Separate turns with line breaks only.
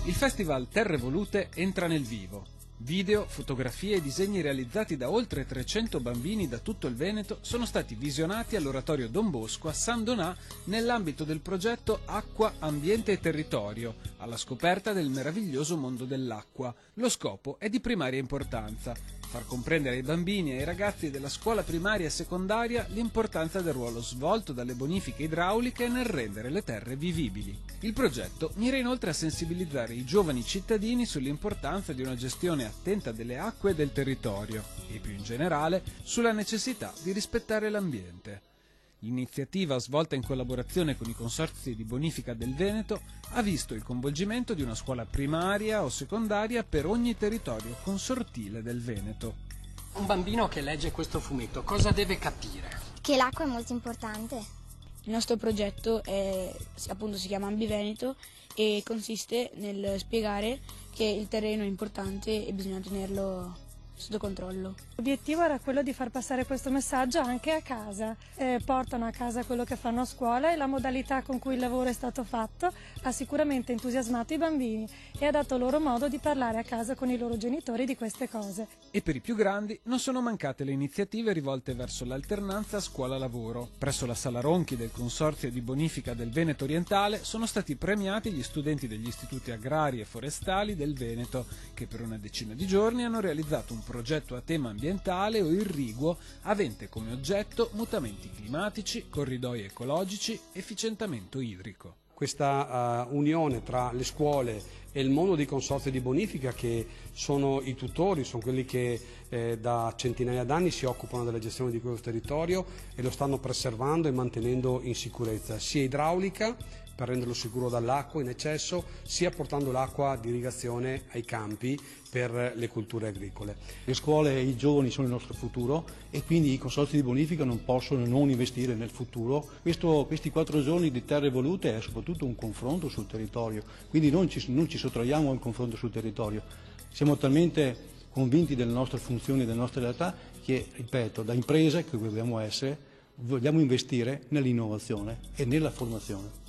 Il Festival Terre Volute entra nel vivo. Video, fotografie e disegni realizzati da oltre 300 bambini da tutto il Veneto sono stati visionati all'Oratorio Don Bosco a San Donà nell'ambito del progetto Acqua, Ambiente e Territorio, alla scoperta del meraviglioso mondo dell'acqua. Lo scopo è di primaria importanza: far comprendere ai bambini e ai ragazzi della scuola primaria e secondaria l'importanza del ruolo svolto dalle bonifiche idrauliche nel rendere le terre vivibili. Il progetto mira inoltre a sensibilizzare i giovani cittadini sull'importanza di una gestione attenta delle acque e del territorio e, più in generale, sulla necessità di rispettare l'ambiente. L'iniziativa, svolta in collaborazione con i consorzi di bonifica del Veneto, ha visto il coinvolgimento di una scuola primaria o secondaria per ogni territorio consortile del Veneto.
Un bambino che legge questo fumetto cosa deve capire?
Che l'acqua è molto importante.
Il nostro progetto si chiama Ambiveneto e consiste nel spiegare che il terreno è importante e bisogna tenerlo sotto controllo.
L'obiettivo era quello di far passare questo messaggio anche a casa. Portano a casa quello che fanno a scuola e la modalità con cui il lavoro è stato fatto ha sicuramente entusiasmato i bambini e ha dato loro modo di parlare a casa con i loro genitori di queste cose.
E per i più grandi non sono mancate le iniziative rivolte verso l'alternanza scuola-lavoro. Presso la Sala Ronchi del Consorzio di Bonifica del Veneto Orientale sono stati premiati gli studenti degli istituti agrari e forestali del Veneto, che per una decina di giorni hanno realizzato un progetto a tema ambientale o irriguo avente come oggetto mutamenti climatici, corridoi ecologici, efficientamento idrico.
Questa unione tra le scuole e il mondo dei consorzi di bonifica, che sono i tutori, sono quelli che da centinaia d'anni si occupano della gestione di questo territorio e lo stanno preservando e mantenendo in sicurezza, sia idraulica per renderlo sicuro dall'acqua in eccesso, sia portando l'acqua di irrigazione ai campi per le culture agricole.
Le scuole e i giovani sono il nostro futuro e quindi i consorzi di bonifica non possono non investire nel futuro. Questi 4 giorni di Terre Volute è soprattutto un confronto sul territorio, quindi non ci sottraiamo al confronto sul territorio. Siamo talmente convinti delle nostre funzioni e delle nostre realtà che, ripeto, da impresa che dobbiamo essere, vogliamo investire nell'innovazione e nella formazione.